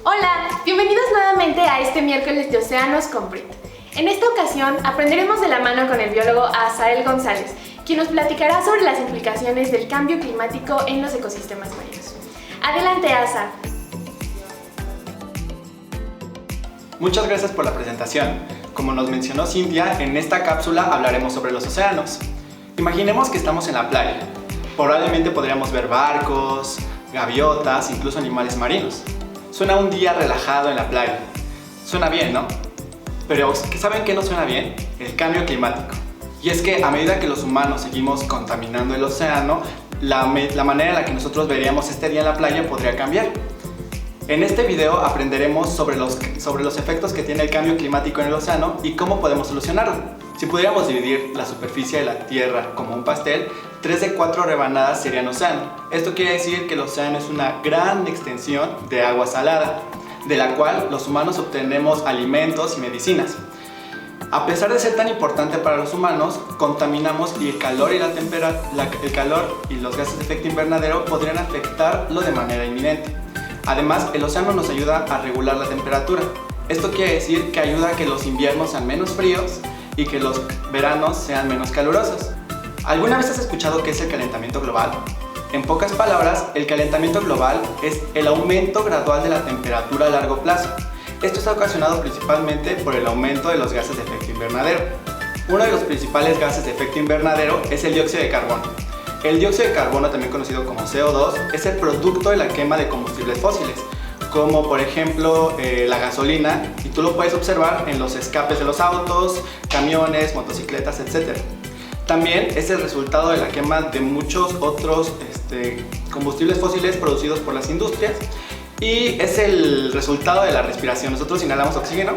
Hola, bienvenidos nuevamente a este miércoles de Océanos con Brit. En esta ocasión aprenderemos de la mano con el biólogo Azael González, quien nos platicará sobre las implicaciones del cambio climático en los ecosistemas marinos. Adelante, Asa. Muchas gracias por la presentación. Como nos mencionó Cintia, en esta cápsula hablaremos sobre los océanos. Imaginemos que estamos en la playa. Probablemente podríamos ver barcos, gaviotas, incluso animales marinos. Suena un día relajado en la playa. Suena bien, ¿no? Pero ¿saben qué no suena bien? El cambio climático. Y es que a medida que los humanos seguimos contaminando el océano, la manera en la que nosotros veríamos este día en la playa podría cambiar. En este video aprenderemos sobre los efectos que tiene el cambio climático en el océano y cómo podemos solucionarlo. Si pudiéramos dividir la superficie de la Tierra como un pastel, 3 de 4 rebanadas serían océano. Esto quiere decir que el océano es una gran extensión de agua salada, de la cual los humanos obtenemos alimentos y medicinas. A pesar de ser tan importante para los humanos, contaminamos y el calor y los gases de efecto invernadero podrían afectarlo de manera inminente. Además, el océano nos ayuda a regular la temperatura. Esto quiere decir que ayuda a que los inviernos sean menos fríos y que los veranos sean menos calurosos. ¿Alguna vez has escuchado qué es el calentamiento global? En pocas palabras, el calentamiento global es el aumento gradual de la temperatura a largo plazo. Esto está ocasionado principalmente por el aumento de los gases de efecto invernadero. Uno de los principales gases de efecto invernadero es el dióxido de carbono. El dióxido de carbono, también conocido como CO2, es el producto de la quema de combustibles fósiles, como por ejemplo la gasolina, y tú lo puedes observar en los escapes de los autos, camiones, motocicletas, etc. También es el resultado de la quema de muchos otros combustibles fósiles producidos por las industrias, y es el resultado de la respiración. Nosotros inhalamos oxígeno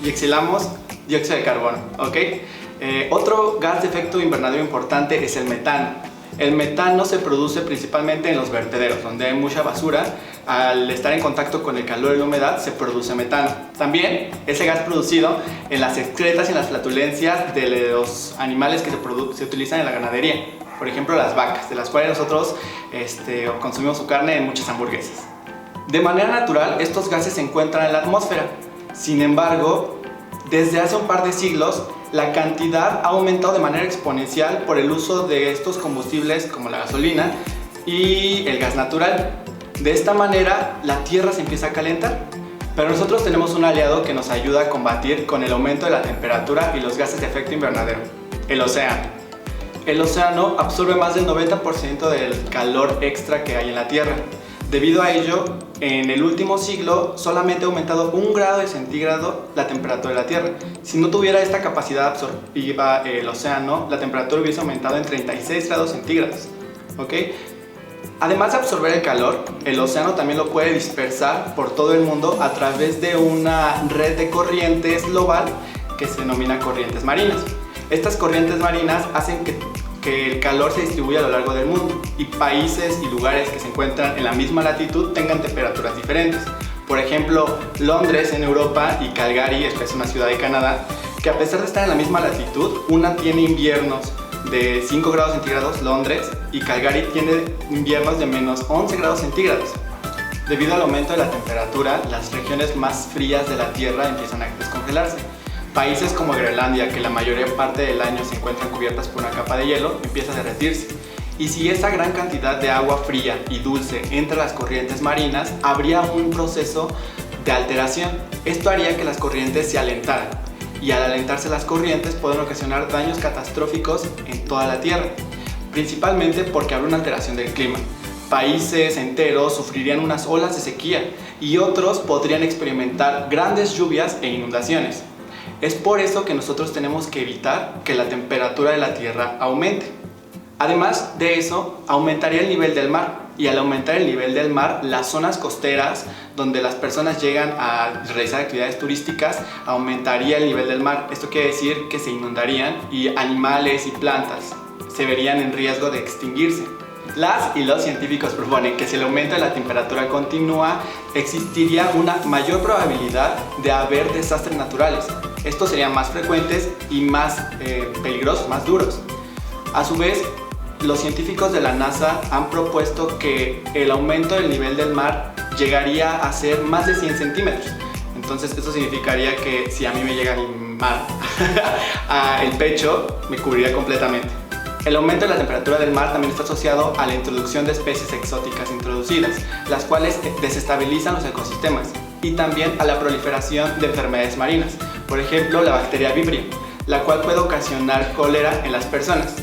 y exhalamos dióxido de carbono, ¿ok? Otro gas de efecto invernadero importante es el metano. El metano se produce principalmente en los vertederos, donde hay mucha basura. Al estar en contacto con el calor y la humedad se produce metano. También ese gas producido en las excretas y en las flatulencias de los animales que se utilizan en la ganadería. Por ejemplo, las vacas, de las cuales nosotros consumimos su carne en muchas hamburguesas. De manera natural, estos gases se encuentran en la atmósfera. Sin embargo, desde hace un par de siglos, la cantidad ha aumentado de manera exponencial por el uso de estos combustibles como la gasolina y el gas natural. De esta manera, la Tierra se empieza a calentar. Pero nosotros tenemos un aliado que nos ayuda a combatir con el aumento de la temperatura y los gases de efecto invernadero: el océano. El océano absorbe más del 90% del calor extra que hay en la Tierra. Debido a ello, en el último siglo solamente ha aumentado 1 grado centígrado la temperatura de la Tierra. Si no tuviera esta capacidad absortiva el océano, la temperatura hubiese aumentado en 36 grados centígrados. ¿Ok? Además de absorber el calor, el océano también lo puede dispersar por todo el mundo a través de una red de corrientes global que se denomina corrientes marinas. Estas corrientes marinas hacen que el calor se distribuya a lo largo del mundo y países y lugares que se encuentran en la misma latitud tengan temperaturas diferentes. Por ejemplo, Londres en Europa y Calgary, esta es una ciudad de Canadá, que a pesar de estar en la misma latitud, una tiene inviernos de 5 grados centígrados, Londres, y Calgary tiene inviernos de menos 11 grados centígrados. Debido al aumento de la temperatura, las regiones más frías de la Tierra empiezan a descongelarse. Países como Groenlandia, que la mayor parte del año se encuentran cubiertas por una capa de hielo, empieza a derretirse. Y si esa gran cantidad de agua fría y dulce entra a las corrientes marinas, habría un proceso de alteración. Esto haría que las corrientes se alentaran. Y al alentarse las corrientes pueden ocasionar daños catastróficos en toda la Tierra, principalmente porque habrá una alteración del clima. Países enteros sufrirían unas olas de sequía y otros podrían experimentar grandes lluvias e inundaciones. Es por eso que nosotros tenemos que evitar que la temperatura de la Tierra aumente. Además de eso, aumentaría el nivel del mar, y al aumentar el nivel del mar, las zonas costeras donde las personas llegan a realizar actividades turísticas, aumentaría el nivel del mar. Esto quiere decir que se inundarían y animales y plantas se verían en riesgo de extinguirse. Las y los científicos proponen que si el aumento de la temperatura continúa, existiría una mayor probabilidad de haber desastres naturales. Estos serían más frecuentes y más peligrosos, más duros. A su vez, los científicos de la NASA han propuesto que el aumento del nivel del mar llegaría a ser más de 100 centímetros. Entonces eso significaría que si a mí me llega el mar el pecho, me cubriría completamente. El aumento de la temperatura del mar también está asociado a la introducción de especies exóticas introducidas, las cuales desestabilizan los ecosistemas, y también a la proliferación de enfermedades marinas, por ejemplo la bacteria Vibrio, la cual puede ocasionar cólera en las personas.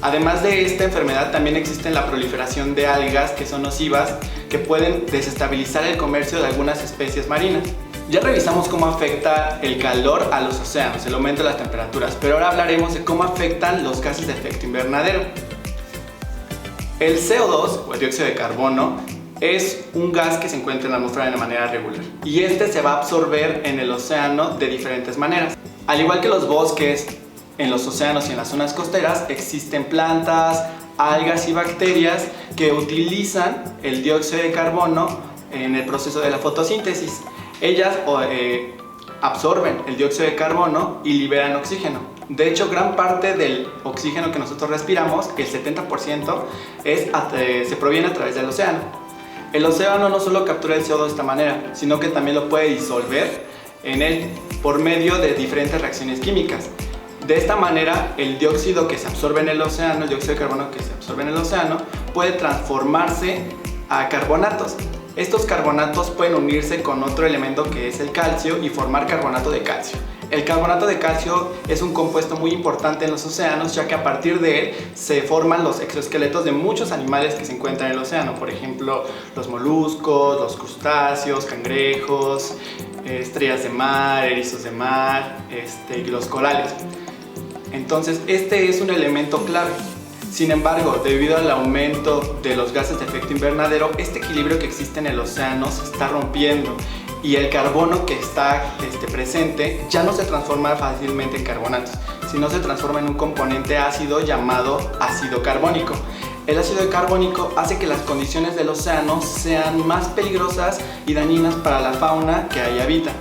Además de esta enfermedad, también existe la proliferación de algas que son nocivas, que pueden desestabilizar el comercio de algunas especies marinas. Ya revisamos cómo afecta el calor a los océanos, el aumento de las temperaturas, pero ahora hablaremos de cómo afectan los gases de efecto invernadero. El CO2, o el dióxido de carbono, es un gas que se encuentra en la atmósfera de manera regular, y este se va a absorber en el océano de diferentes maneras. Al igual que los bosques, en los océanos y en las zonas costeras existen plantas, algas y bacterias que utilizan el dióxido de carbono en el proceso de la fotosíntesis. Ellas absorben el dióxido de carbono y liberan oxígeno. De hecho, gran parte del oxígeno que nosotros respiramos, el 70%, se proviene a través del océano. El océano no solo captura el CO2 de esta manera, sino que también lo puede disolver en él por medio de diferentes reacciones químicas. De esta manera, el dióxido que se absorbe en el océano, el dióxido de carbono que se absorbe en el océano, puede transformarse a carbonatos. Estos carbonatos pueden unirse con otro elemento que es el calcio y formar carbonato de calcio. El carbonato de calcio es un compuesto muy importante en los océanos, ya que a partir de él se forman los exoesqueletos de muchos animales que se encuentran en el océano. Por ejemplo, los moluscos, los crustáceos, cangrejos, estrellas de mar, erizos de mar y los corales. Entonces, este es un elemento clave. Sin embargo, debido al aumento de los gases de efecto invernadero, este equilibrio que existe en el océano se está rompiendo, y el carbono que está presente ya no se transforma fácilmente en carbonatos, sino se transforma en un componente ácido llamado ácido carbónico. El ácido carbónico hace que las condiciones del océano sean más peligrosas y dañinas para la fauna que ahí habita.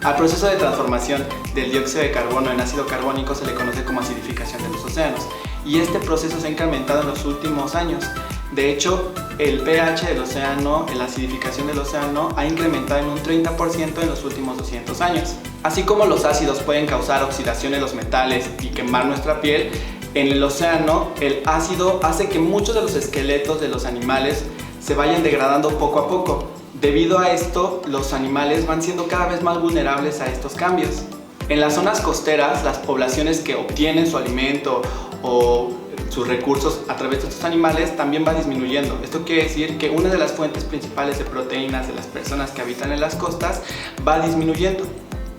Al proceso de transformación del dióxido de carbono en ácido carbónico se le conoce como acidificación de los océanos, y este proceso se ha incrementado en los últimos años. De hecho, el pH del océano, la acidificación del océano, ha incrementado en un 30% en los últimos 200 años. Así como los ácidos pueden causar oxidación en los metales y quemar nuestra piel, en el océano el ácido hace que muchos de los esqueletos de los animales se vayan degradando poco a poco. Debido a esto, los animales van siendo cada vez más vulnerables a estos cambios. En las zonas costeras, las poblaciones que obtienen su alimento o sus recursos a través de estos animales también va disminuyendo. Esto quiere decir que una de las fuentes principales de proteínas de las personas que habitan en las costas va disminuyendo.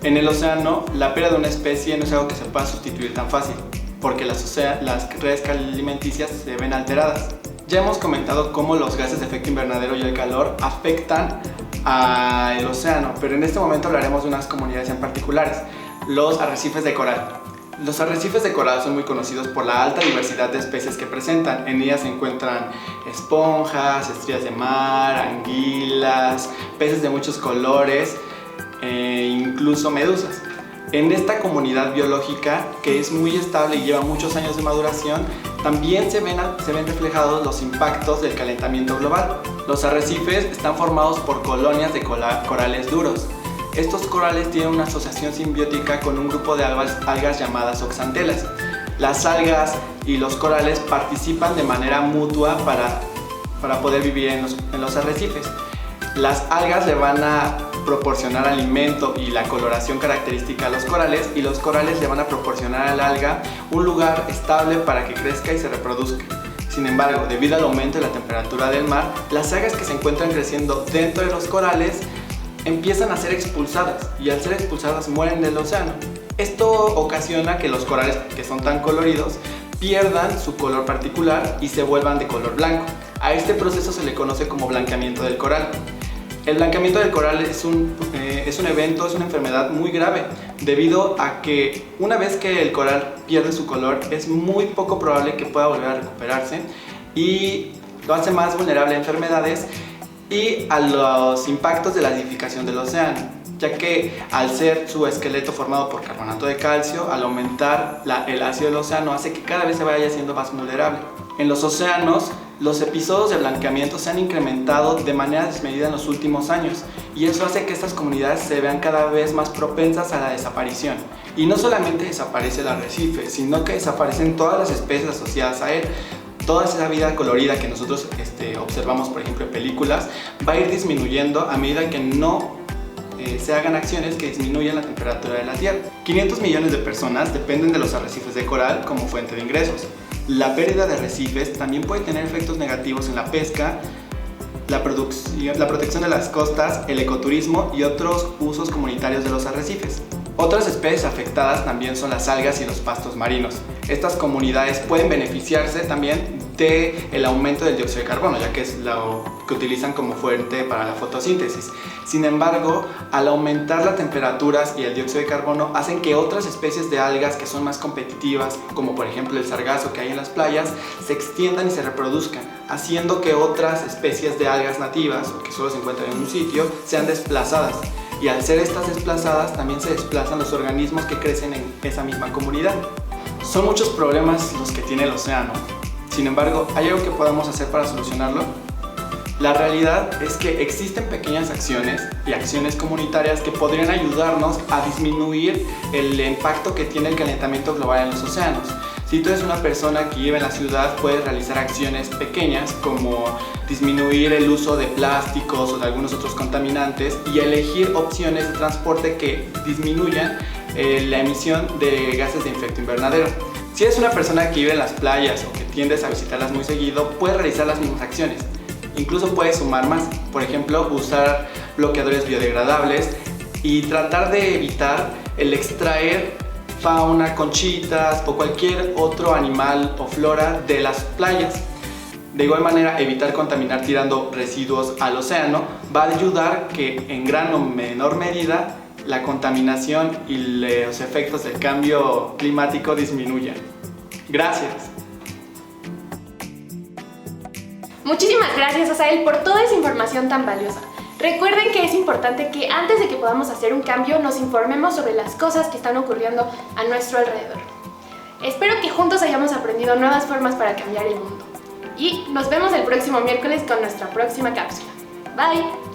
En el océano, la pérdida de una especie no es algo que se pueda sustituir tan fácil, porque las redes alimenticias se ven alteradas. Ya hemos comentado cómo los gases de efecto invernadero y el calor afectan al océano, pero en este momento hablaremos de unas comunidades en particulares, los arrecifes de coral. Los arrecifes de coral son muy conocidos por la alta diversidad de especies que presentan. En ellas se encuentran esponjas, estrellas de mar, anguilas, peces de muchos colores e incluso medusas. En esta comunidad biológica, que es muy estable y lleva muchos años de maduración, también se ven reflejados los impactos del calentamiento global. Los arrecifes están formados por colonias de corales duros. Estos corales tienen una asociación simbiótica con un grupo de algas llamadas oxantelas. Las algas y los corales participan de manera mutua para poder vivir en los arrecifes. Las algas le van a proporcionar alimento y la coloración característica a los corales, y los corales le van a proporcionar al alga un lugar estable para que crezca y se reproduzca. Sin embargo, debido al aumento de la temperatura del mar, las algas que se encuentran creciendo dentro de los corales empiezan a ser expulsadas, y al ser expulsadas mueren del océano. Esto ocasiona que los corales, que son tan coloridos, pierdan su color particular y se vuelvan de color blanco. A este proceso se le conoce como blanqueamiento del coral. El blanqueamiento del coral es un evento, es una enfermedad muy grave, debido a que una vez que el coral pierde su color, es muy poco probable que pueda volver a recuperarse, y lo hace más vulnerable a enfermedades y a los impactos de la acidificación del océano, ya que al ser su esqueleto formado por carbonato de calcio, al aumentar el ácido del océano hace que cada vez se vaya siendo más vulnerable. En los océanos los episodios de blanqueamiento se han incrementado de manera desmedida en los últimos años y eso hace que estas comunidades se vean cada vez más propensas a la desaparición. Y no solamente desaparece el arrecife, sino que desaparecen todas las especies asociadas a él. Toda esa vida colorida que nosotros observamos, por ejemplo, en películas, va a ir disminuyendo a medida que no se hagan acciones que disminuyan la temperatura de la Tierra. 500 millones de personas dependen de los arrecifes de coral como fuente de ingresos. La pérdida de arrecifes también puede tener efectos negativos en la pesca, la protección de las costas, el ecoturismo y otros usos comunitarios de los arrecifes. Otras especies afectadas también son las algas y los pastos marinos. Estas comunidades pueden beneficiarse también del aumento del dióxido de carbono, ya que es lo que utilizan como fuente para la fotosíntesis. Sin embargo, al aumentar las temperaturas y el dióxido de carbono hacen que otras especies de algas que son más competitivas, como por ejemplo el sargazo que hay en las playas, se extiendan y se reproduzcan, haciendo que otras especies de algas nativas, o que solo se encuentran en un sitio, sean desplazadas. Y al ser estas desplazadas, también se desplazan los organismos que crecen en esa misma comunidad. Son muchos problemas los que tiene el océano. Sin embargo, ¿hay algo que podamos hacer para solucionarlo? La realidad es que existen pequeñas acciones y acciones comunitarias que podrían ayudarnos a disminuir el impacto que tiene el calentamiento global en los océanos. Si tú eres una persona que vive en la ciudad, puedes realizar acciones pequeñas como disminuir el uso de plásticos o de algunos otros contaminantes y elegir opciones de transporte que disminuyan la emisión de gases de efecto invernadero. Si eres una persona que vive en las playas o que tiendes a visitarlas muy seguido, puedes realizar las mismas acciones. Incluso puedes sumar más, por ejemplo, usar bloqueadores biodegradables y tratar de evitar el extraer fauna, conchitas o cualquier otro animal o flora de las playas. De igual manera, evitar contaminar tirando residuos al océano va a ayudar que en gran o menor medida la contaminación y los efectos del cambio climático disminuyan. Gracias. Muchísimas gracias, Asael, por toda esa información tan valiosa. Recuerden que es importante que antes de que podamos hacer un cambio nos informemos sobre las cosas que están ocurriendo a nuestro alrededor. Espero que juntos hayamos aprendido nuevas formas para cambiar el mundo. Y nos vemos el próximo miércoles con nuestra próxima cápsula. Bye.